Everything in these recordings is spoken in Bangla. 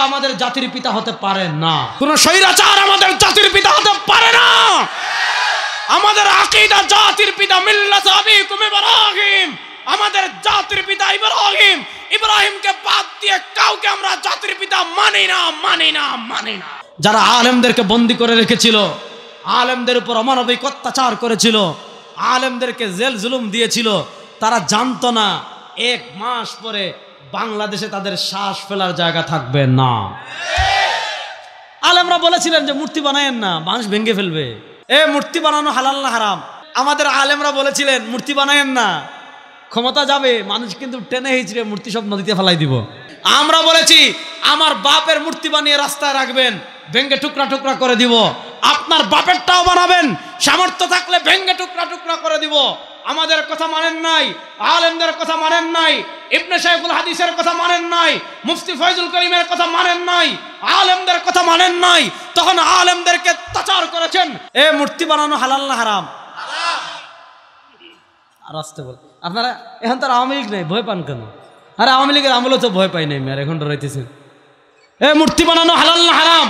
আমাদের জাতির পিতা হতে পারে না, কোন স্বৈরাচার আমাদের জাতির পিতা হতে পারে না। আমাদের আকীদা জাতির পিতা মিল্লাত আবিকুম ইব্রাহিম, আমাদের জাতির পিতা ইব্রাহিম। ইব্রাহিমকে বাদ দিয়ে কাউকে আমরা জাতির পিতা মানি না, মানি না, মানি না। যারা আলেমদেরকে বন্দী করে রেখেছিল, আলেমদের উপর অমানবিক অত্যাচার করেছিল, আলেমদেরকে জেল জুলুম দিয়েছিল, তারা জানতো না 1 মাস পরে বাংলাদেশে তাদের শ্বাস ফেলার জায়গা থাকবে না। আলেমরা বলেছিলেন যে মূর্তি বানায়েন না, মানুষ ভেঙে ফেলবে। মূর্তি বানানো হালাল না হারাম? আমাদের আলেমরা বলেছিলেন মূর্তি বানায়েন না, ক্ষমতা যাবে, মানুষ কিন্তু টেনে হিচড়ে মূর্তি সব নদীতে ফেলাই দিব। আমরা বলেছি আমার বাপের মূর্তি বানিয়ে রাস্তায় রাখবেন, ভেঙে টুকরা টুকরা করে দিব। আপনার বাপেরটাও বানাবেন, সামর্থ্য থাকলে ভেঙে টুকরা টুকরা করে দিব। আমাদের কথা মানেন নাই, আলেমদের কথা মানেন নাই, ইবনে শাইখুল হাদিসের কথা মানেন নাই, মুফতি ফয়জুল করিমের কথা মানেন নাই, আলেমদের কথা মানেন নাই। তখন আলেমদেরকে অত্যাচার করেছেন। মূর্তি বানানো হালাল না হারাম? আর আসতে বল, আপনারা এখন তো আওয়ামী লীগ নেই, ভয় পান কেন? আরে আওয়ামী লীগের আমলেও তো ভয় পাই নাই, মেয়ার এখন রইতেছেন। মূর্তি বানানো হালাল না হারাম?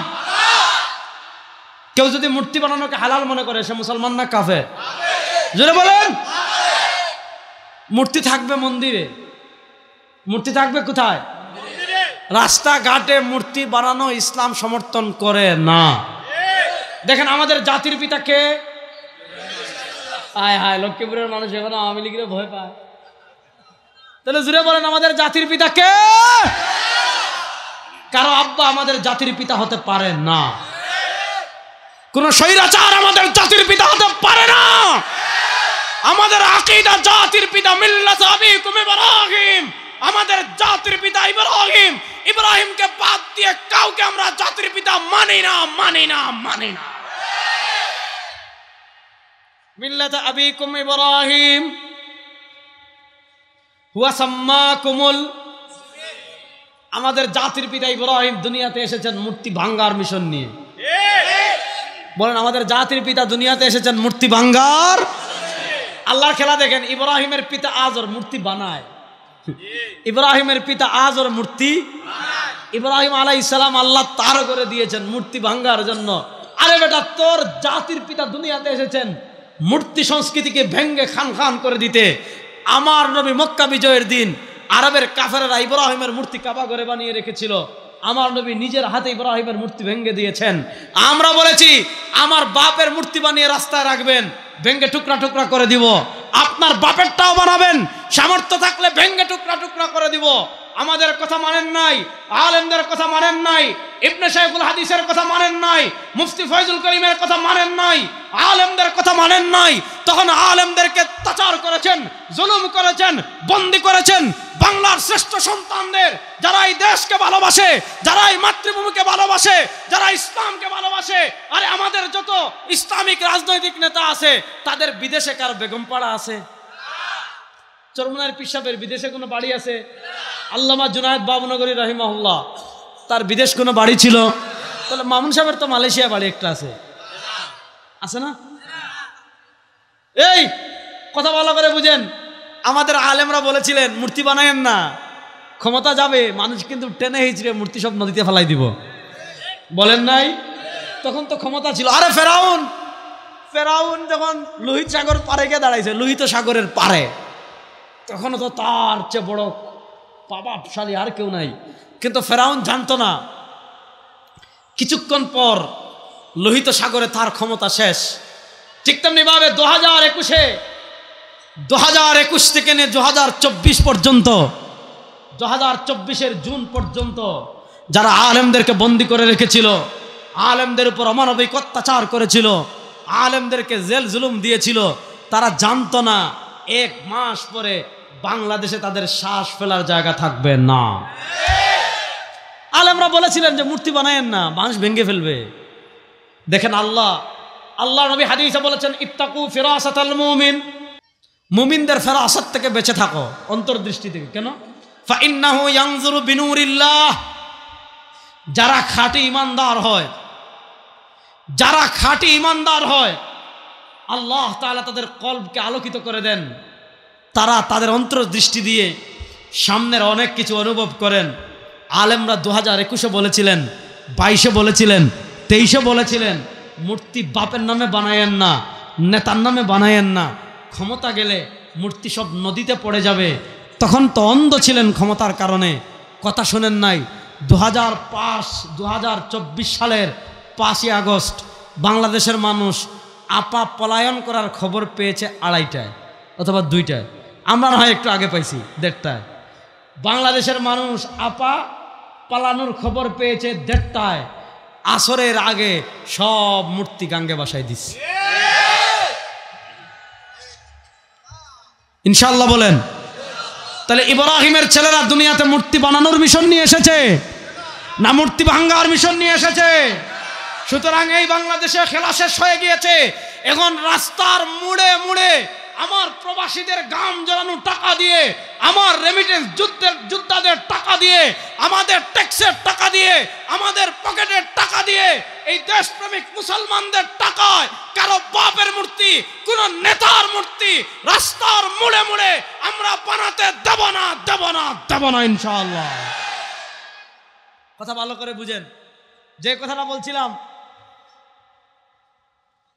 কেউ যদি মূর্তি বানানোকে হালাল মনে করে সে মুসলমান না কাফের? জোরে বলেন। মূর্তি থাকবে মন্দিরে, মূর্তি থাকবে কোথায়? রাস্তাঘাটে মূর্তি বানানো ইসলাম সমর্থন করে না। দেখেন আমাদের জাতির পিতা কে? হায় হায়, লক্ষ্মীপুরের মানুষ এখনো আওয়ামী লীগের ভয় পায়। তাহলে জুড়ে বলেন আমাদের জাতির পিতা কে? কারো আব্বা আমাদের জাতির পিতা হতে পারে না, কোন স্বৈরাচার আমাদের জাতির পিতা হতে পারে না। আমাদের আকীদা জাতির পিতা মিল্লাত আবিকুম ইব্রাহিম, আমাদের জাতির পিতা ইব্রাহিম। ইব্রাহিমকে বাদ দিয়ে কাউকে আমরা জাতির পিতা মানি না, মানি না, মানি না। মিল্লাত আবিকুম ইব্রাহিম হুয়া সাম্মাকুমুল, আমাদের জাতির পিতা ইব্রাহিম দুনিয়াতে এসেছেন মূর্তি ভাঙ্গার মিশন নিয়ে। বলেন আমাদের জাতির পিতা দুনিয়াতে এসেছেন মূর্তি ভাঙ্গার। আল্লাহর খেলা দেখেন, ইব্রাহিমের পিতা আজর মূর্তি বানায়, ইব্রাহিমের পিতা আজর মূর্তি। ইব্রাহিম আলাইহিস সালাম আল্লাহ তার করে দিয়েছেন মূর্তি ভাঙ্গার জন্য। আরে বেটা, তোর জাতির পিতা দুনিয়াতে এসেছেন মূর্তি সংস্কৃতিকে ভেঙ্গে খান খান করে দিতে। আমার নবী মক্কা বিজয়ের দিন আরবের কাফেররা ইব্রাহিমের মূর্তি কাবা করে বানিয়ে রেখেছিল, আমার নবী নিজের হাতে ইব্রাহিমের মূর্তি ভেঙ্গে দিয়েছেন। আমরা বলেছি আমার বাপের মূর্তি বানিয়ে রাস্তায় রাখবেন, ভেঙ্গে টুকরা টুকরা করে দিব। আপনার বাপেরটাও বানাবেন, সামর্থ্য থাকলে ভেঙ্গে টুকরা টুকরা করে দিব। আমাদের কথা মানেন নাই, আলেমদের কথা মানেন নাই, ইবনে শাইখুল হাদিসের কথা মানেন নাই, মুফতি ফয়জুল করিমের কথা মানেন নাই, আলেমদের কথা মানেন নাই। তখন আলেমদেরকে অত্যাচার করেছেন, জুলুম করেছেন, বন্দী করেছেন। বাংলার শ্রেষ্ঠ সন্তানদের, যারা এই দেশকে ভালোবাসে, যারা এই মাতৃভূমিকে ভালোবাসে, যারা ইসলামকে ভালোবাসে, আরে আমাদের যত ইসলামিক রাজনৈতিক নেতা আছে তাদের বিদেশে কার বেগমপাড়া আছে? চরমনার পীর সাহেবের বিদেশে কোনো বাড়ি আছে? আল্লামা জুনায়েদ বাবুনগরী রাহিমাহুল্লাহ, তার বিদেশ কোনো বাড়ি ছিল? তাহলে মামুন সাহেবের তো মালয়েশিয়া বাড়ি একটা আছে, আছে না? এই কথা ভালো করে বুঝেন, আমাদের আলেমরা বলেছিলেন মূর্তি বানায়েন না, ক্ষমতা যাবে, মানুষ কিন্তু টেনে হিচড়ে মূর্তি সব নদীতে ফেলাই দিব। বলেন নাই? তখন তো ক্ষমতা ছিল। আরে ফেরাউন, ফেরাউন যখন লোহিত সাগর পারে গিয়ে দাঁড়াইছে, লোহিত সাগরের পারে, তখনও তো তার চেয়ে বড় প্রভাবশালী আর কেউ নাই। কিন্তু ফেরাউন জানতো না কিছুক্ষণ পর লোহিত সাগরে তার ক্ষমতা শেষ। ঠিক তেমনি ভাবে 2021 থেকে নিয়ে 2024 পর্যন্ত, 2024-এর জুন পর্যন্ত যারা আলেমদেরকে বন্দী করে রেখেছিল, আলেমদের উপর অমানবিক অত্যাচার করেছিল, আলেমদেরকে জেল জুলুম দিয়েছিল, তারা জানতো না 1 মাস পরে বাংলাদেশে তাদের শ্বাস ফেলার জায়গা থাকবে না। আলেমরা বলেছিলেন যে মূর্তি বানায়েন না, মানুষ ভেঙে ফেলবে। দেখেন আল্লাহ নবী হাদিসে বলেছেন, ইত্তাকু ফিরাসাতাল মুমিন, মুমিনদের ফেরাসত থেকে বেঁচে থাকো, অন্তর্দৃষ্টি থেকে। কেন? ফা ইন্নাহু ইয়ানজুরু বিনুরিল্লাহ, যারা খাঁটি ঈমানদার হয়, যারা খাঁটি ঈমানদার হয়, আল্লাহ তাআলা তাদের কলবকে আলোকিত করে দেন। তারা তাদের অন্তর্দৃষ্টি দিয়ে সামনের অনেক কিছু অনুভব করেন। আলেমরা 2021-এ বলেছিলেন, 22-এ বলেছিলেন, 23-এ বলেছিলেন, মূর্তি বাপের নামে বানায়েন না, নেতার নামে বানায়েন না, ক্ষমতা গেলে মূর্তি সব নদীতে পড়ে যাবে। তখন তো অন্ধ ছিলেন ক্ষমতার কারণে, কথা শোনেন নাই। 2024 সালের 5ই আগস্ট বাংলাদেশের মানুষ আপা পলায়ন করার খবর পেয়েছে 2:30টায় অথবা 2টায়, আমরা না হয় একটু আগে পাইছি 1:30টায়। বাংলাদেশের মানুষ আপা পালানোর খবর পেয়েছে 1:30টায়। আসরের আগে সব মূর্তি গাঙ্গে বাসায় দিচ্ছে। ইনশাআল্লাহ বলেন। তাহলে ইব্রাহিমের ছেলেরা দুনিয়াতে মূর্তি বানানোর মিশন নিয়ে এসেছে না মূর্তি ভাঙ্গার মিশন নিয়ে এসেছে? সুতরাং এই বাংলাদেশে খেলা শেষ হয়ে গিয়েছে। এখন রাস্তার মুড়ে মুড়ে আমার প্রবাসীদের গাম জড়ানো টাকা দিয়ে, আমার রেমিটেন্স যোদ্ধাদের টাকা দিয়ে, আমাদের ট্যাক্সের টাকা দিয়ে, আমাদের পকেটের টাকা দিয়ে, এই দেশপ্রেমিক মুসলমানদের টাকায় কারো বাপের মূর্তি, কোন নেতার মূর্তি রাস্তার মুড়ে মুড়ে আমরা বানাতে দেব না, দেব না, দেব না ইনশাআল্লাহ। কথা ভালো করে বুঝেন। যে কথাটা বলছিলাম,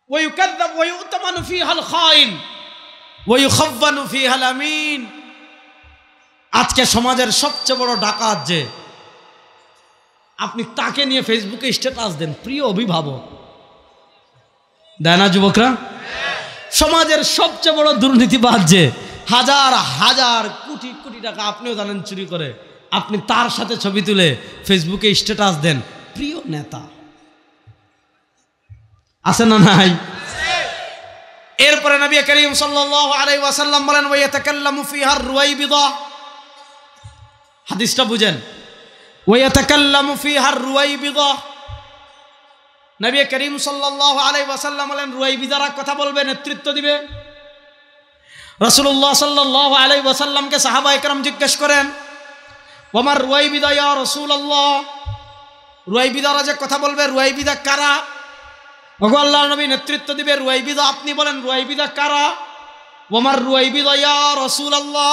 ওয়ায়ুকাযযাব ওয়ায়ুতামানু ফীহাল খাইন ওয়ায়ুখাওয়ানু ফীহাল আমিন। আজকে সমাজের সবচেয়ে বড় ডাকাত যে, আপনি তাকে নিয়ে ফেসবুকে স্ট্যাটাস দেন, প্রিয় অভিভাবক, দেয় না যুবকরা? সমাজের সবচেয়ে বড় দুর্নীতিবাজ যে, হাজার হাজার কোটি কোটি টাকা আপনিও জানেন চুরি করে, আপনি তার সাথে ছবি তুলে ফেসবুকে স্ট্যাটাস দেন, প্রিয় নেতা। আছে না নাই? এরপরে নবী করিম সাল্লাল্লাহু আলাইহি ওয়াসাল্লাম বলেন, ওয়া ইয়াতাকাল্লামু ফীহার রুয়াইবিদা। হাদিসটা বুঝেন, ওয়া ইয়াতাকাল্লামু ফীহার রুয়াইবিদা। নবী করিম সাল্লাল্লাহু আলাইহি ওয়াসাল্লাম বলেন, রুয়াইবিদারা কথা বলবে, নেতৃত্ব দিবে। রাসূলুল্লাহ সাল্লাল্লাহু আলাইহি ওয়াসাল্লামকে সাহাবায়ে কেরাম জিজ্ঞেস করেন, ওমার রুয়াইবিদা ইয়া রাসূলুল্লাহ, রুয়াইবিদারা যে কথা বলবে, রুয়াইবিদা কারা? ওগো আল্লাহর নবী, নেতৃত্ব দিবে রুয়াইবিদা, আপনি বলেন রুয়াইবিদা কারা? ওমার রুয়াইবিদা ইয়া রাসূলুল্লাহ,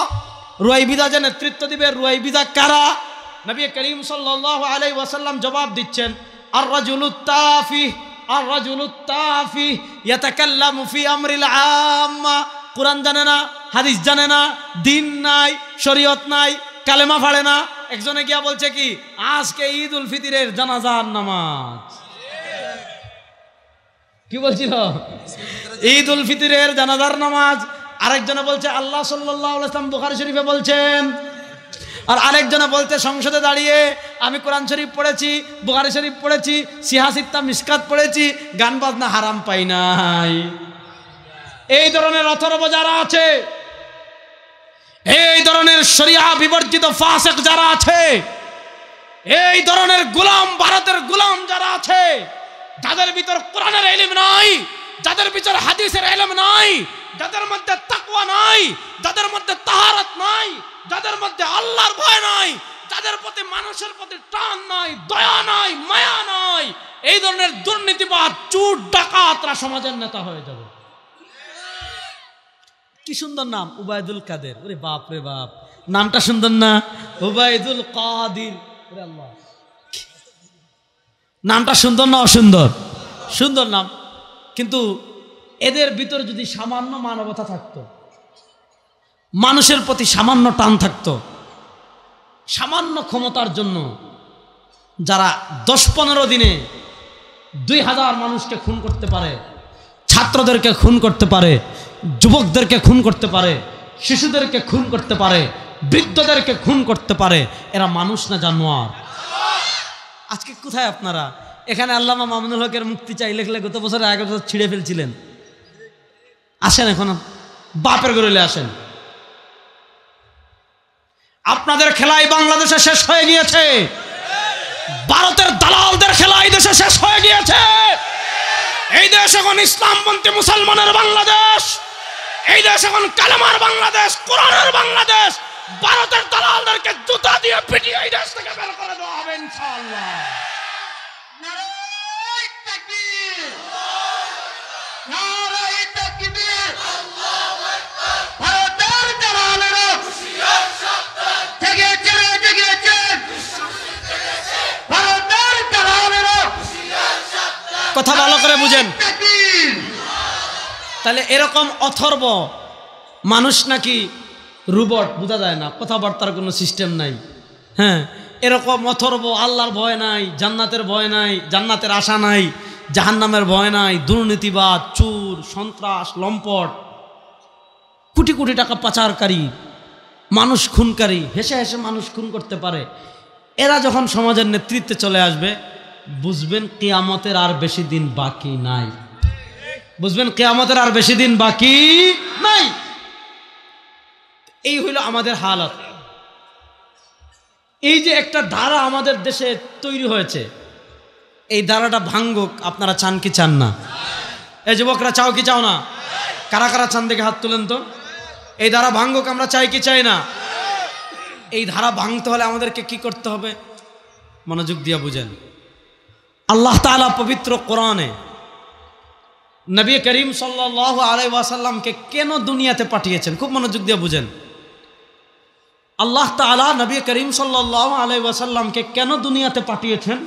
রুয়াইবিদা যে নেতৃত্ব দিবে, রুয়াইবিদা কারা? নবী করিম সাল্লাল্লাহু আলাইহি ওয়াসাল্লাম জবাব দিচ্ছেন, আর রাজুলুত তাফিহ, আর রাজুলুত তাফিহ ইয়াতাকাল্লামু ফি আমরিল আম্মা। কুরআন জানে না, হাদিস জানে না, দিন নাই, শরীয়ত নাই, কালেমা পড়ে না। একজনে গিয়া বলছে কি, আজকে ঈদ উল ফিতরের জানাজার নামাজ। কি বলছিল? ঈদ উল ফিতরের জানাজার নামাজ। আরেকজনে বলছে আল্লাহ সাল্লাল্লাহু আলাইহি ওয়াসাল্লাম বুখারী শরীফে বলছেন। আর আরেকজনে বলতে সংসদে দাঁড়িয়ে, আমি কোরআন শরীফ পড়েছি, বুখারী শরীফ পড়েছি, সিহাসিত্তা মিশকাত পড়েছি, গান বাজনা হারাম পাই নাই। এই ধরনের অথর্ব যারা আছে, এই ধরনের শরিয়া বিবর্জিত ফাসিক যারা আছে, এই ধরনের গোলাম, ভারতের গোলাম যারা আছে, যাদের ভিতর কোরআনের ইলম নাই, যাদের ভিতর হাদিসের ইলম নাই, যাদের মধ্যে তাকওয়া নাই, যাদের মধ্যে তাহারাত নাই, যাদের মধ্যে আল্লাহর ভয় নাই, যাদের প্রতি মানুষের প্রতি টান নাই, দয়া নাই, মায়া নাই, এই ধরনের দুর্নীতিবাদ, চোর ডাকাতরা সমাজের নেতা হয়ে যাবে। কি সুন্দর নাম, উবাইদুল কাদের। ওরে বাপ রে বাপ, নামটা সুন্দর না? উবাইদুল কাদির। ওরে আল্লাহ, নামটা সুন্দর না অসুন্দর? সুন্দর নাম। কিন্তু এদের ভিতরে যদি সামান্য মানবতা থাকতো, মানুষের প্রতি সামান্য টান থাকতো, সামান্য ক্ষমতার জন্য যারা 10-15 দিনে 2000 মানুষকে খুন করতে পারে, ছাত্রদেরকে খুন করতে পারে, যুবকদেরকে খুন করতে পারে, শিশুদেরকে খুন করতে পারে, বৃদ্ধদেরকে খুন করতে পারে, এরা মানুষ না জানোয়ার? আজকে কোথায় আপনারা? এখানে আল্লামা মামুনুল হকের মুক্তি চাই লেখলে গত বছরের আগের বছর ছিঁড়ে ফেলছিলেন। আসেন, এখন বাপের গরলে আসেন। আপনাদের খেলাই বাংলাদেশে শেষ হয়ে গিয়েছে, ভারতের দালালদের খেলাই দেশে শেষ হয়ে গিয়েছে। এই দেশ এখন ইসলামপন্থী মুসলমানের বাংলাদেশ, এই দেশ এখন কালেমার বাংলাদেশ, কোরআনের বাংলাদেশ। ভারতের দালালদেরকে জুতা দিয়ে পিটিয়ে এই দেশ থেকে বের করে দেওয়া হবে ইনশাআল্লাহ। নারায়ে তাকবীর, নারায়ে তাকবীর, আল্লাহু আকবার। ভারতের দালালেরা হুঁশিয়ার সাবধান, জেগেছে জেগেছে, কথা ভালো করে বুঝেন। তাহলে এরকম অথর্ব মানুষ নাকি রোবট, বোঝা যায় না, কথাবার্তার কোনো সিস্টেম নাই। হ্যাঁ, এরকম অথর্ব, আল্লাহর ভয় নাই, জান্নাতের ভয় নাই, জান্নাতের আশা নাই, জাহান্নামের ভয় নাই, দুর্নীতিবাদ, চোর, সন্ত্রাস, লম্পট, কোটি কোটি টাকা পাচারকারী, মানুষ খুনকারী, হেসে হেসে মানুষ খুন করতে পারে, এরা যখন সমাজের নেতৃত্বে চলে আসবে, বুঝবেন কিয়ামতের আর বেশি দিন বাকি নাই। বুঝবেন কিয়ামতের আর বেশি দিন বাকি নাই। এই হইল আমাদের হালত। এই যে একটা ধারা আমাদের দেশে তৈরি হয়েছে, এই ধারাটা ভাঙ্গুক আপনারা চান কি চান না? এই যুবকরা চাও কি চাও না? কারা কারা চান দেখে হাত তুলেন তো। এই ধারা ভাঙ্গুক আমরা চাই কি চাই না? এই ধারা ভাঙতে হলে আমাদেরকে কি করতে হবে? মনোযোগ দিয়ে বুঝেন। আল্লাহ তাআলা পবিত্র কোরআনে নবী করিম সাল্লাল্লাহু আলাইহি ওয়াসাল্লামকে কেন দুনিয়াতে পাঠিয়েছেন, খুব মনোযোগ দিয়ে বুঝেন। আল্লাহ তাআলা নবী করিম সাল্লাল্লাহু আলাইহি ওয়াসাল্লামকে কেন দুনিয়াতে পাঠিয়েছেন,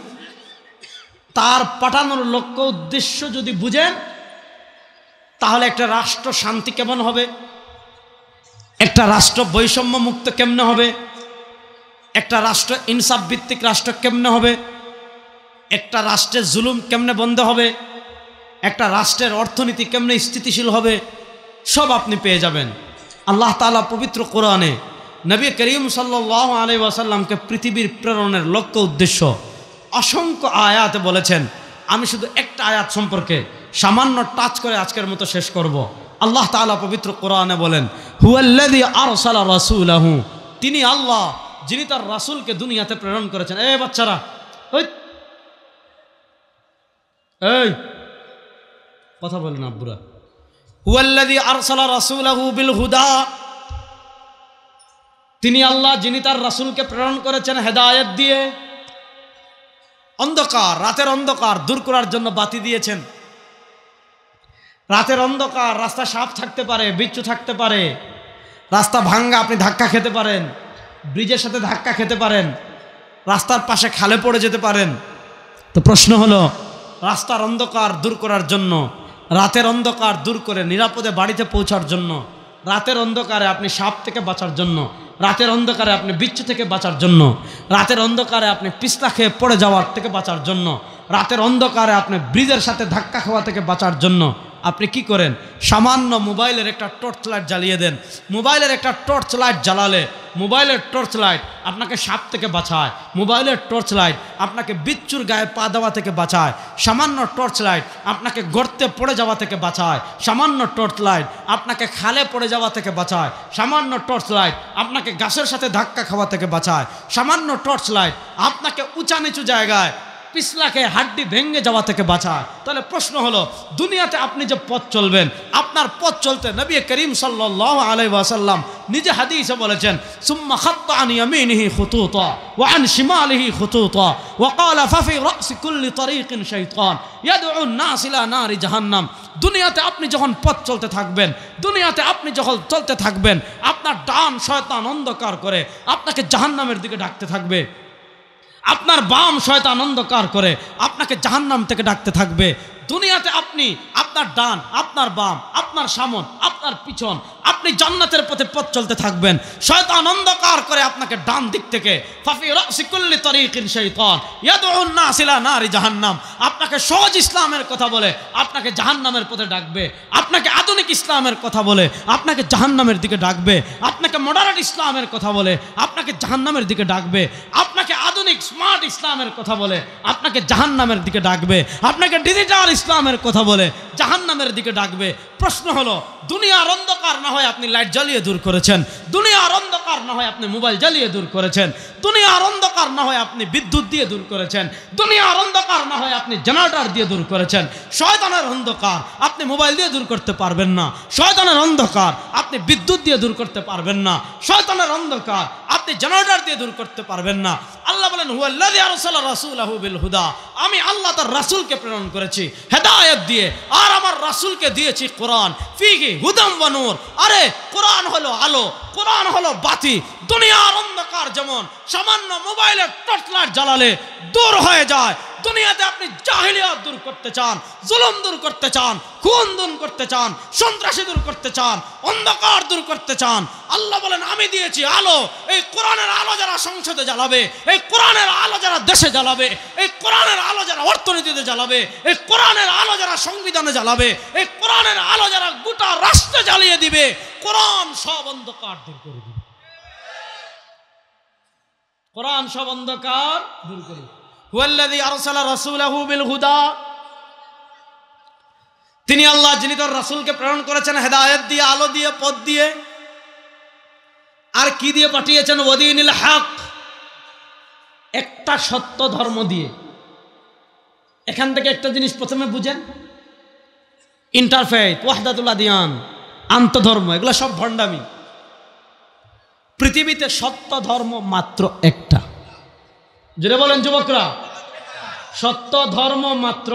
তার পাঠানোর লক্ষ্য উদ্দেশ্য যদি বুঝেন, তাহলে একটা রাষ্ট্র শান্তি কেমন হবে, একটা রাষ্ট্র বৈষম্য মুক্ত কেমনে হবে, একটা রাষ্ট্র ইনসাফ ভিত্তিক রাষ্ট্র কেমনে হবে, একটা রাষ্ট্রের জুলুম কেমনে বন্ধ হবে, একটা রাষ্ট্রের অর্থনীতি কেমনে স্থিতিশীল হবে, সব আপনি পেয়ে যাবেন। আল্লাহ তাআলা পবিত্র কোরআনে নবী করিম সাল্লাল্লাহু আলাইহি ওয়াসাল্লামকে পৃথিবীর প্রেরণের লক্ষ্য উদ্দেশ্য অসংখ্য আয়াতে বলেছেন। আমি শুধু একটা আয়াত সম্পর্কে সামান্য টাচ করে আজকের মতো শেষ করব। আল্লাহ তাআলা পবিত্র কোরআনে বলেন, হুয়াল্লাযী আরসালা রাসূলাহু, তিনি আল্লাহ যিনি তার রাসূলকে দুনিয়াতে প্রেরণ করেছেন। এই বাচ্চারা, এই কথা বলেন আব্বুরা। হুয়াল্লাযী আরসালা রাসূলাহু বিল হুদা, তিনি আল্লাহ যিনি তার রাসূলকে প্রেরণ করেছেন হেদায়েত দিয়ে। অন্ধকার, রাতের অন্ধকার দূর করার জন্য বাতি দিয়েছেন। রাতের অন্ধকার, রাস্তা সাপ থাকতে পারে, বিচ্ছু থাকতে পারে, রাস্তা ভাঙ্গা, আপনি ধাক্কা খেতে পারেন, ব্রিজের সাথে ধাক্কা খেতে পারেন, রাস্তার পাশে খালে পড়ে যেতে পারেন। তো প্রশ্ন হলো, রাস্তার অন্ধকার দূর করার জন্য, রাতের অন্ধকার দূর করে নিরাপদে বাড়িতে পৌঁছার জন্য, রাতের অন্ধকারে আপনি সাপ থেকে বাঁচার জন্য, রাতের অন্ধকারে আপনি বিচ্ছু থেকে বাঁচার জন্য, রাতের অন্ধকারে আপনি পিছলা খেয়ে পড়ে যাওয়ার থেকে বাঁচার জন্য, রাতের অন্ধকারে আপনি ব্রিজের সাথে ধাক্কা খাওয়া থেকে বাঁচার জন্য আপনি কি করেন? সামান্য মোবাইলের একটা টর্চ লাইট জ্বালিয়ে দেন। মোবাইলের একটা টর্চ লাইট জ্বালালে, মোবাইলের টর্চ লাইট আপনাকে সাপ থেকে বাঁচায়, মোবাইলের টর্চ লাইট আপনাকে বিচ্ছুর গায়ে পা দেওয়া থেকে বাঁচায়, সামান্য টর্চ লাইট আপনাকে গর্তে পড়ে যাওয়া থেকে বাঁচায়, সামান্য টর্চ লাইট আপনাকে খালে পড়ে যাওয়া থেকে বাঁচায়, সামান্য টর্চ লাইট আপনাকে গাছের সাথে ধাক্কা খাওয়া থেকে বাঁচায়, সামান্য টর্চ লাইট আপনাকে উঁচা নিচু জায়গায় পিছলাকে হাড্ডি ভেঙে যাওয়া থেকে বাঁচায়। তাহলে প্রশ্ন হলো, দুনিয়াতে আপনি যে পথ চলবেন, আপনার পথ চলতে নবী করিম সাল্লাল্লাহু আলাইহি ওয়াসাল্লাম নিজে হাদিসে বলেছেন, সুম্মা খাত্তা আন ইয়ামিনিহি খুতুতা ওয়া আন শিমালিহি খুতুতা ওয়া ক্বালা ফাফি রাসি কুল্লি তারিকিন শাইতান ইয়াদউ আন-নাস ইলা নারি জাহান্নাম। দুনিয়াতে আপনি যখন পথ চলতে থাকবেন, দুনিয়াতে আপনি যখন চলতে থাকবেন, আপনার ডান শয়তান অন্ধকার করে আপনাকে জাহান্নামের দিকে ডাকতে থাকবে, আপনার বাম শয়তান অন্ধকার করে আপনাকে জাহান্নাম থেকে ডাকতে থাকবে। দুনিয়াতে আপনি আপনার ডান, আপনার বাম, আপনার সামন, আপনার পিছন, আপনি জান্নাতের পথে পথ চলতে থাকবেন। শয়তান অন্ধকার করে আপনাকে ডান দিক থেকে ফাফি রাসি কুল্লি তারিকিন শাইতান ইয়াদউ আন-নাস ইলা নারি জাহান্নাম, আপনাকে সহজ ইসলামের কথা বলে আপনাকে জাহান্নামের পথে ডাকবে, আপনাকে আধুনিক ইসলামের কথা বলে আপনাকে জাহান্নামের দিকে ডাকবে, আপনাকে মডার্ন ইসলামের কথা বলে আপনাকে জাহান্নামের দিকে ডাকবে, আপনাকে আধুনিক স্মার্ট ইসলামের কথা বলে আপনাকে জাহান্নামের দিকে ডাকবে, আপনাকে ডিজিটাল ইসলামের কথা বলে জাহান্নামের দিকে ডাকবে। প্রশ্ন হলো, দুনিয়ার অন্ধকার না হয় আপনি লাইট জ্বালিয়ে দূর করেছেন, দুনিয়ার অন্ধকার না হয় আপনি মোবাইল জ্বালিয়ে দূর করেছেন, দুনিয়ার অন্ধকার না হয় আপনি বিদ্যুৎ দিয়ে দূর করেছেন, দুনিয়ার অন্ধকার না হয় আপনি জেনারেটর দিয়ে দূর করেছেন। শয়তানের অন্ধকার আপনি মোবাইল দিয়ে দূর করতে পারবেন না, শয়তানের অন্ধকার আপনি বিদ্যুৎ দিয়ে দূর করতে পারবেন না, শয়তানের অন্ধকার আপনি জেনারেটর দিয়ে দূর করতে পারবেন না। আল্লাহ বলেন, হুয়াল্লাযী আরসালা রাসূলাহু বিল হুদা, আমি আল্লাহ তার রাসূলকে প্রেরণ করেছি হেদায়েত দিয়ে, আর আমার রাসূলকে দিয়েছি কোরআন, ফিহি হুদাম ওয়া নূর। আরে কোরআন হলো আলো, কোরআন হলো বাতি। দুনিয়ার অন্ধকার যেমন সামান্য মোবাইলের টর্চ লাইট জ্বালালে দূর হয়ে যায়, দুনিয়াতে আপনি জাহিলিয়াত দূর করতে চান, জুলুম দূর করতে চান, খুন দূর করতে চান, সন্ত্রাসী দূর করতে চান, অন্ধকার দূর করতে চান, আল্লাহ বলেন আমি দিয়েছি আলো। এই কোরআনের আলো যারা সংসদে জ্বালাবে, এই কোরআনের আলো যারা দেশে জ্বালাবে, এই কোরআনের আলো যারা অর্থনীতিতে জ্বালাবে, এই কোরআনের আলো যারা সংবিধানে জ্বালাবে, এই কোরআনের আলো যারা গোটা রাষ্ট্রে জ্বালিয়ে দিবে, কোরআন সব অন্ধকার দূর করে দিবে। কোরআন সব অন্ধকার দূর করে দিবে। হুয়াল্লাযী আরসালা রাসূলাহু বিল হুদা, তিনি আল্লাহ যিনি তার রাসূলকে প্রেরণ করেছেন হেদায়েত দিয়ে, আলো দিয়ে, পথ দিয়ে। আর কি দিয়ে পাঠিয়েছেন? ওয়াদিনিল হক, একটা সত্য ধর্ম দিয়ে। এখান থেকে একটা জিনিস প্রথমে বুঝেন, ইন্টারফেথ, ওয়াহদাতুল আদিয়ান, আন্তধর্ম, এগুলো সব ভণ্ডামি। পৃথিবীতে সত্য ধর্ম মাত্র একটা। জোরে বলেন যুবকরা, সত্য ধর্ম মাত্র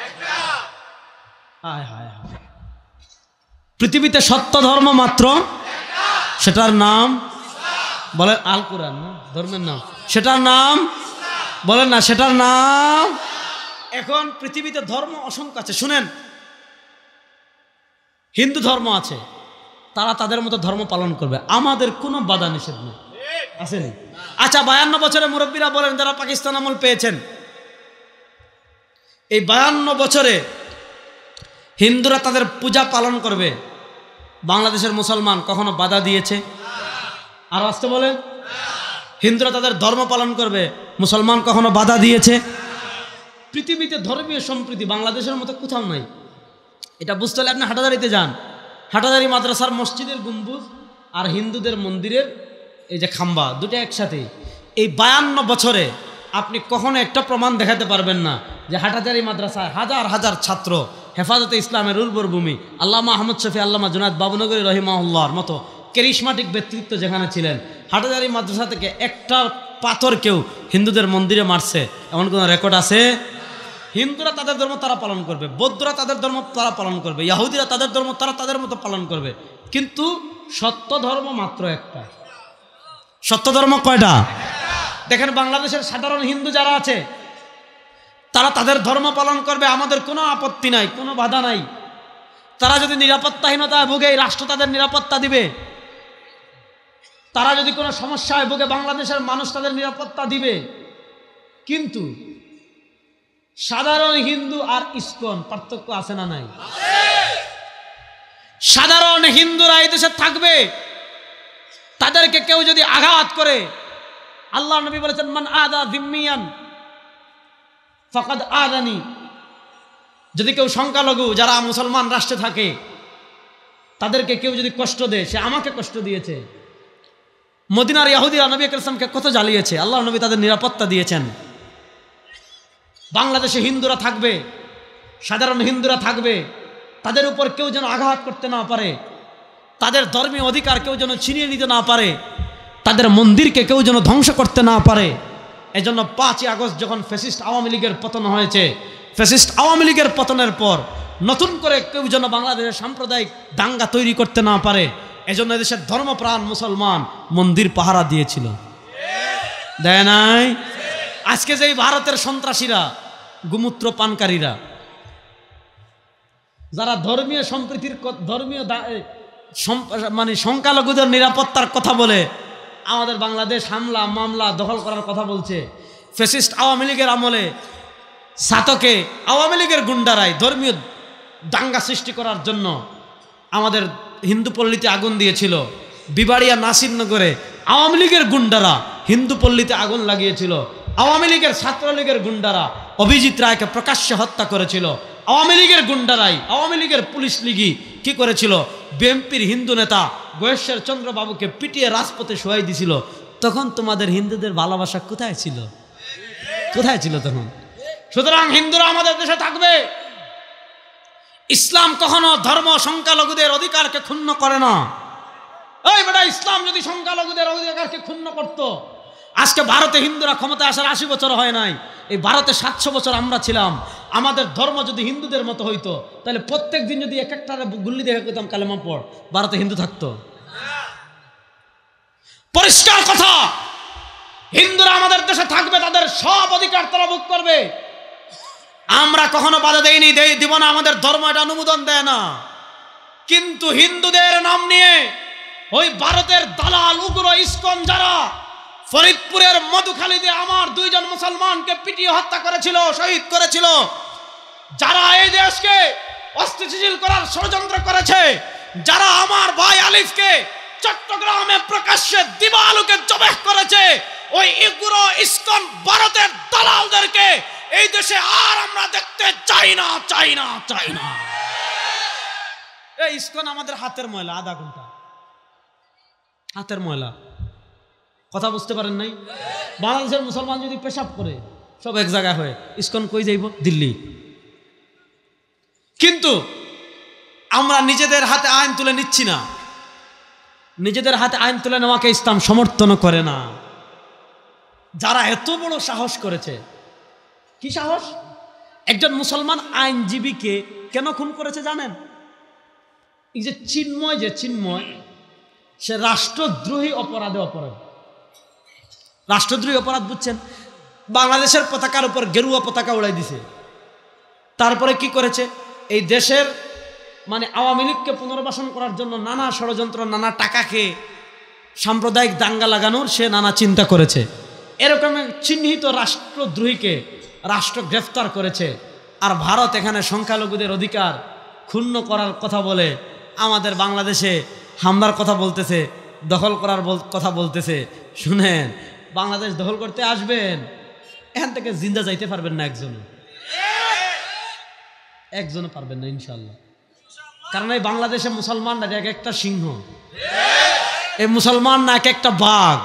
একটা। হায় হায় হায়, পৃথিবীতে সত্য ধর্ম মাত্র একটা, সেটার নাম বলেন আল কোরআন, না ধর্মের নাম, সেটার নাম বলেন না, সেটার নাম। এখন পৃথিবীতে ধর্ম অসংখ্য আছে, শুনেন। হিন্দু ধর্ম আছে, তারা তাদের মতো ধর্ম পালন করবে, আমাদের কোনো বাধা নিষেধ নেই, আসেনি? আচ্ছা, 52 বছরে মুরব্বীরা বলেন যারা পাকিস্তান আমল পেয়েছেন, এই 52 বছরে হিন্দুরা তাদের পূজা পালন করবে, বাংলাদেশের মুসলমান কখনো বাধা দিয়েছে? আর আসতে বলেন, হিন্দুরা তাদের ধর্ম পালন করবে, মুসলমান কখনো বাধা দিয়েছে? পৃথিবীতে ধর্মীয় সম্প্রীতি বাংলাদেশের মতো কোথাও নাই। এটা বুঝতে হলে আপনি হাটাজারিতে যান। হাটাজারি মাদ্রাসার মসজিদের গম্বুজ আর হিন্দুদের মন্দিরের এই যে খাম্বা, দুটো একসাথে। এই 52 বছরে আপনি কখনো একটা প্রমাণ দেখাতে পারবেন না যে হাটাজারি মাদ্রাসায় হাজার হাজার ছাত্র, হেফাজতে ইসলামের উর্বর ভূমি, আল্লামা আহমদ শফি, আল্লামা জুনায়েদ বাবুনগরী রহিমাহুল্লাহর মতো ক্যারিশমাটিক ব্যক্তিত্ব যেখানে ছিলেন, হাটাজারি মাদ্রাসা থেকে একটা পাথর কেউ হিন্দুদের মন্দিরে মারছে এমন কোনো রেকর্ড আছে? হিন্দুরা তাদের ধর্ম তারা পালন করবে, বৌদ্ধরা তাদের ধর্ম তারা পালন করবে, ইহুদিরা তাদের ধর্ম তারা তাদের মতো পালন করবে, কিন্তু সত্য ধর্ম মাত্র একটা। সত্য ধর্ম কয়টা? দেখেন, বাংলাদেশের সাধারণ হিন্দু যারা আছে তারা তাদের ধর্ম পালন করবে, আমাদের কোনো আপত্তি নাই, কোনো বাধা নাই। তারা যদি নিরাপত্তাহীনতায় ভোগে, এই রাষ্ট্র তাদের নিরাপত্তা দিবে। তারা যদি কোনো সমস্যায় ভোগে, বাংলাদেশের মানুষ তাদের নিরাপত্তা দিবে। কিন্তু সাধারণ হিন্দু আর ইসকন পার্থক্য আছে না নাই? সাধারণ হিন্দুরা এই দেশে থাকবে, তাদেরকে কেউ যদি আঘাত করে, আল্লাহ নবী বলেছেন মান আদা যিম্মিয়ান ফাকাদ আদানি, যদি কেউ সংখ্যালঘু যারা মুসলমান রাষ্ট্রে থাকে তাদেরকে কেউ যদি কষ্ট দেয়, সে আমাকে কষ্ট দিয়েছে। মদিনার ইহুদিরা নবী করিম সাল্লাল্লাহু আলাইহি ওয়াসাল্লামকে কত জ্বালিয়েছে, আল্লাহ নবী তাদের নিরাপত্তা দিয়েছেন। বাংলাদেশে হিন্দুরা থাকবে, সাধারণ হিন্দুরা থাকবে, তাদের উপর কেউ যেন আঘাত করতে না পারে, তাদের ধর্মীয় অধিকার কেউ যেন ছিনিয়ে নিতে না পারে, তাদের মন্দিরকে কেউ যেন ধ্বংস করতে না পারে। এজন্য 5ই আগস্ট যখন ফ্যাসিস্ট আওয়ামী লীগের পতন হয়েছে, ফ্যাসিস্ট আওয়ামী লীগের পতনের পর নতুন করে কেউ যেন বাংলাদেশের সাম্প্রদায়িক দাঙ্গা তৈরি করতে না পারে, এজন্য এদেশের ধর্মপ্রাণ মুসলমান মন্দির পাহারা দিয়েছিল, দেয় নাই? আজকে যে ভারতের সন্ত্রাসীরা, গোমূত্র পানকারীরা, যারা ধর্মীয় সম্প্রীতির, ধর্মীয় মানে সংখ্যালঘুদের নিরাপত্তার কথা বলে আমাদের বাংলাদেশ হামলা মামলা দখল করার কথা বলছে, ফ্যাসিস্ট আওয়ামী লীগের আমলে সাতকে আওয়ামী লীগের গুন্ডারাই ধর্মীয় দাঙ্গা সৃষ্টি করার জন্য আমাদের হিন্দু পল্লীতে আগুন দিয়েছিল। বিবাড়িয়া নাসিরনগরে আওয়ামী লীগের গুন্ডারা হিন্দু পল্লীতে আগুন লাগিয়েছিল। আওয়ামী লীগের ছাত্রলীগের গুন্ডারা অভিজিৎ রায়কে প্রকাশ্যে হত্যা করেছিল। আওয়ামী লীগের গুন্ডারাই, আওয়ামী লীগের পুলিশ লীগই কি করেছিল, বিএনপির হিন্দু নেতা গয়েশ্বর চন্দ্র বাবুকে পিটিয়ে রাজপথে শোয়াই দিছিল। তখন তোমাদের হিন্দুদের ভালোবাসা কোথায় ছিল? কোথায় ছিল তখন? সুতরাং হিন্দুরা আমাদের দেশে থাকবে। ইসলাম কখনো ধর্ম সংখ্যালঘুদের অধিকারকে ক্ষুণ্ণ করে না। এই বেটা, ইসলাম যদি সংখ্যালঘুদের অধিকারকে ক্ষুণ্ণ করত, আজকে ভারতে হিন্দুরা ক্ষমতায় আসার 80 বছর হয় নাই। এই ভারতে 700 বছর আমরা ছিলাম। আমাদের ধর্ম যদি হিন্দুদের মতো হইতো, তাহলে প্রত্যেক দিন যদি এক একটা গুল্লি দেখে পেতাম কালেমা পড়, ভারতে হিন্দু থাকতো? পরিষ্কার কথা, হিন্দুরা আমাদের দেশে থাকবে, তাদের সব অধিকার তারা ভোগ করবে। আমরা কখনো বাধা দেইনি, দিব না, আমাদের ধর্ম এটা অনুমোদন দেয় না। কিন্তু হিন্দুদের নাম নিয়ে ওই ভারতের দালাল উগ্র ইসকন যারা ফরিদপুরের মধুখালীতে আমার 2 জন মুসলমানকে পিটিয়ে হত্যা করেছিল, শহীদ করেছিল, যারা এই দেশকে অস্থিতিশীল করার ষড়যন্ত্র করেছে, যারা আমার ভাই আলিফকে চট্টগ্রামে প্রকাশ্যে দিবালোকে জবাহ করেছে, ওই উগ্র ইসকন ভারতের দালালদেরকে এই দেশে আর আমরা দেখতে চাই না, চাই না, চাই না। এই ইসকন আমাদের হাতের ময়লা, আধা ঘন্টা হাতের ময়লা। কথা বুঝতে পারেন নাই? বাংলাদেশের মুসলমান যদি পেশাব করে সব এক জায়গায় হয়, ইসকন কই যাইব? দিল্লি। কিন্তু আমরা নিজেদের হাতে আইন তুলে নিচ্ছি না। নিজেদের হাতে আইন তুলে নেওয়াকে ইসলাম সমর্থন করে না। যারা এত বড় সাহস করেছে, কি সাহস? একজন মুসলমান আইনজীবীকে কেন খুন করেছে জানেন? এই যে চিন্ময় সে রাষ্ট্রদ্রোহী অপরাধে অপরাধ। রাষ্ট্রদ্রোহী অপরাধ বুঝছেন? বাংলাদেশের পতাকার উপর গেরুয়া পতাকা উড়াই দিছে। তারপরে কি করেছে? এই দেশের মানে আওয়ামী লীগকে পুনর্বাসন করার জন্য নানা ষড়যন্ত্র, নানা টাকাকে সাম্প্রদায়িক দাঙ্গা লাগানোর সে নানা চিন্তা করেছে। এরকম চিহ্নিত রাষ্ট্রদ্রোহীকে রাষ্ট্র গ্রেফতার করেছে। আর ভারত এখানে সংখ্যালঘুদের অধিকার ক্ষুণ্ণ করার কথা বলে আমাদের বাংলাদেশে হামলার কথা বলতেছে, দখল করার কথা বলতেছে। শুনেন, বাংলাদেশ দখল করতে আসবেন, এখান থেকে জিন্দা যাইতে পারবেন না, একজনও পারবেন না ইনশাল্লাহ। কারণ এই বাংলাদেশে মুসলমান না এক একটা সিংহ, এই মুসলমান না এক একটা বাঘ।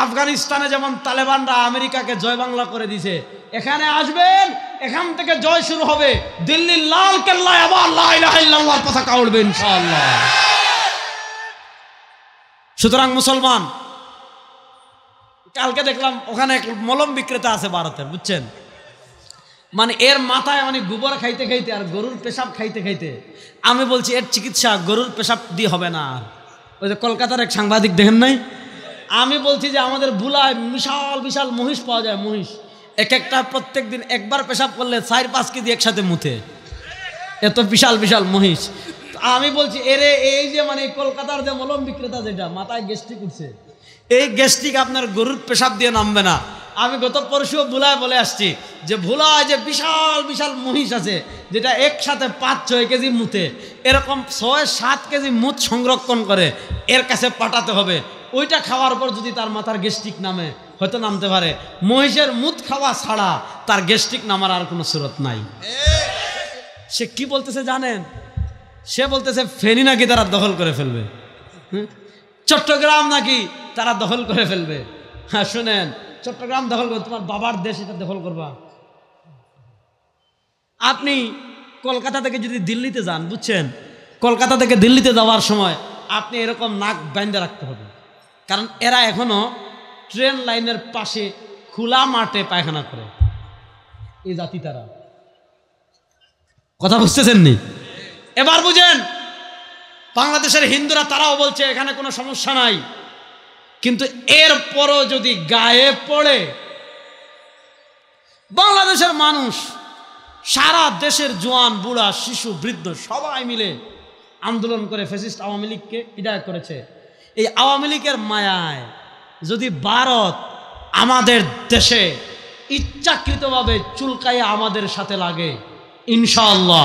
আফগানিস্তানে যেমন তালেবানরা আমেরিকাকে জয় বাংলা করে দিছে, এখানে আসবেন, এখান থেকে জয় শুরু হবে। দিল্লির লাল কেল্লায় আবার লা ইলাহা ইল্লাল্লাহর পতাকা উড়বে ইনশাআল্লাহ। সুতরাং মুসলমান, কালকে দেখলাম ওখানে এক মলম বিক্রেতা আছে ভারতের, বুঝছেন? মানে এর মাথায় মানে গোবর খাইতে খাইতে আর গরুর পেশাব খাইতে খাইতে, আমি বলছি এর চিকিৎসা গরুর পেশাব দিয়ে হবে না। ওই যে কলকাতার এক সাংবাদিক দেখেন নাই? আমি বলছি যে আমাদের বুলায় বিশাল বিশাল মহিষ পাওয়া যায়, মহিষ এক একটা প্রত্যেক দিন একবার পেশাব করলে 4-5 কেজি একসাথে মুথে, এত বিশাল বিশাল মহিষ। আমি বলছি এরে এই যে মানে কলকাতার যে মলম বিক্রেতা যেটা মাথায় গ্যাস্ট্রিক উঠছে, এই গ্যাস্ট্রিক আপনার গরুর পেশাব দিয়ে নামবে না। আমি গত পরশু ভুলায় বলে আসছি যে ভুলায় যে বিশাল বিশাল মহিষ আছে যেটা একসাথে 5-6 কেজি মুথে, এরকম 6-7 কেজি মুথ সংরক্ষণ করে এর কাছে পাঠাতে হবে। ওইটা খাওয়ার পর যদি তার মাথার গ্যাস্ট্রিক নামে, হয়তো নামতে পারে। মহিষের মুথ খাওয়া ছাড়া তার গ্যাস্ট্রিক নামার আর কোনো সুরত নাই। সে কি বলতেছে জানেন? সে বলতেছে ফেনী নাকি তারা দখল করে ফেলবে, চট্টগ্রাম নাকি তারা দখল করে ফেলবে। হ্যাঁ শুনেন, চট্টগ্রাম দখল করবে, তোমার বাবার দেশ এটা দখল করবা। আপনি কলকাতা থেকে যদি দিল্লিতে যান, বুঝছেন, কলকাতা থেকে দিল্লিতে যাওয়ার সময় আপনি এরকম নাক বাইন্ধে রাখতে হবে, কারণ এরা এখনো ট্রেন লাইনের পাশে খোলা মাঠে পায়খানা করে, এই জাতি তারা। কথা বুঝতেছেন নি? এবার বুঝেন, বাংলাদেশের হিন্দুরা তারাও বলছে এখানে কোনো সমস্যা নাই, কিন্তু এরপরও যদি গায়ে পড়ে বাংলাদেশের মানুষ, সারা দেশের জোয়ান বুড়া শিশু বৃদ্ধ সবাই মিলে আন্দোলন করে ফ্যাসিস্ট আওয়ামী লীগকে বিদায় করেছে। এই আওয়ামী লীগের মায়ায় যদি ভারত আমাদের দেশে ইচ্ছাকৃতভাবে চুলকাইয়া আমাদের সাথে লাগে, ইনশাআল্লাহ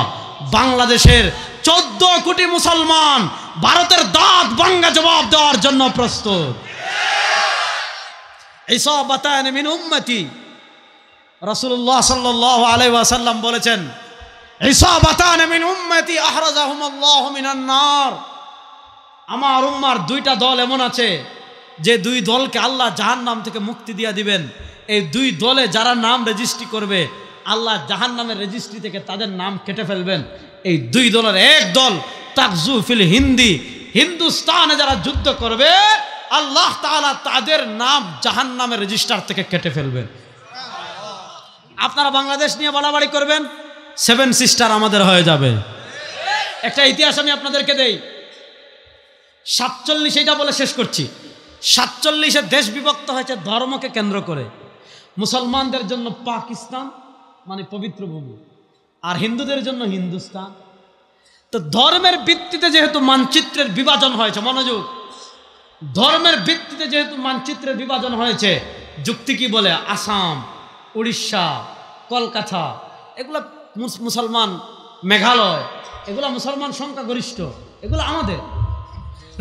বাংলাদেশের 14 কোটি মুসলমান ভারতের দাঁত ভাঙ্গা জবাব দেওয়ার জন্য প্রস্তুত। ইসাবাতান মিন উম্মতি, রাসূলুল্লাহ সাল্লাল্লাহু আলাইহি ওয়াসাল্লাম বলেছেন, ইসাবাতান মিন উম্মতি আহরাজাহুমুল্লাহু মিনান নার। আমার উম্মার 2টা দল এমন আছে যে 2 দলকে আল্লাহ জাহান্নাম থেকে মুক্তি দিয়ে দিবেন। এই 2 দলে যারা নাম রেজিস্ট্রি করবে, আল্লাহ জাহান্নামের রেজিস্ট্রি থেকে তাদের নাম কেটে ফেলবেন। এই 2 দলের এক দল তাকজু ফিল হিন্দি, হিন্দুস্তানে যারা যুদ্ধ করবে আল্লাহ তাআলা তাদের নাম জাহান্নামের রেজিস্টার থেকে কেটে ফেলবেন। আপনারা বাংলাদেশ নিয়ে বাড়াবাড়ি করবেন, 7 সিস্টার আমাদের হয়ে যাবে। একটা ইতিহাস আমি আপনাদেরকে দেই, 47, এটা বলে শেষ করছি। 47-এ দেশ বিভক্ত হয়েছে ধর্মকে কেন্দ্র করে। মুসলমানদের জন্য পাকিস্তান মানে পবিত্র ভূমি, আর হিন্দুদের জন্য হিন্দুস্তান। তো ধর্মের ভিত্তিতে যেহেতু মানচিত্রের বিভাজন হয়েছে, মনোযোগ, ধর্মের ভিত্তিতে যেহেতু মানচিত্রের বিভাজন হয়েছে, যুক্তি কি বলে? আসাম, উড়িষ্যা, কলকাতা এগুলো মুসলমান, মেঘালয় এগুলো মুসলমান সংখ্যাগরিষ্ঠ, এগুলো আমাদের।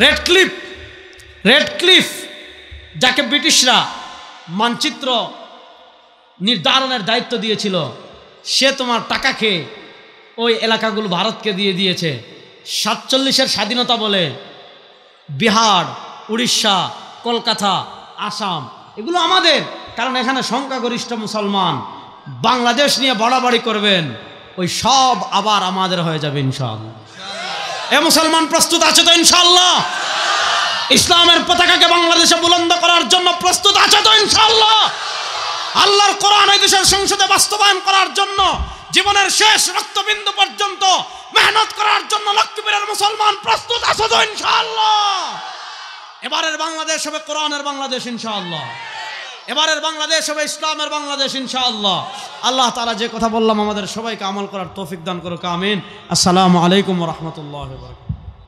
রেড ক্লিফ যাকে ব্রিটিশরা মানচিত্র নির্ধারণের দায়িত্ব দিয়েছিল, সে তোমার টাকা খেয়ে ওই এলাকাগুলো ভারতকে দিয়ে দিয়েছে। 47-এর স্বাধীনতা বলে বিহার, উড়িষ্যা, কলকাতা, আসাম এগুলো আমাদের, কারণ এখানে সংখ্যাগরিষ্ঠ মুসলমান। বাংলাদেশ নিয়ে বাড়াবাড়ি করবেন, ওই সব আবার আমাদের হয়ে যাবে ইনশাআল্লাহ। এ মুসলমান প্রস্তুত আছে তো ইনশাআল্লাহ? ইসলামের পতাকাকে বাংলাদেশে বুলন্দ করার জন্য প্রস্তুত আছে তো ইনশাআল্লাহ? আল্লাহর কোরআন এই দেশের সংসদে বাস্তবায়ন করার জন্য জীবনের শেষ রক্তবিন্দু পর্যন্ত মেহনত করার জন্য লক্ষ্মীপুরের মুসলমান প্রস্তুত আছে তো ইনশাআল্লাহ? এবারের বাংলাদেশ হবে কোরআনের বাংলাদেশ ইনশাআল্লাহ। এবারের বাংলাদেশ হবে ইসলামের বাংলাদেশ ইনশাআল্লাহ। আল্লাহ তাআলা যে কথা বললাম আমাদের সবাইকে আমল করার তৌফিক দান করুক, আমিন। আসসালামু আলাইকুম ওয়া রাহমাতুল্লাহি ওয়া বারাকাতুহু।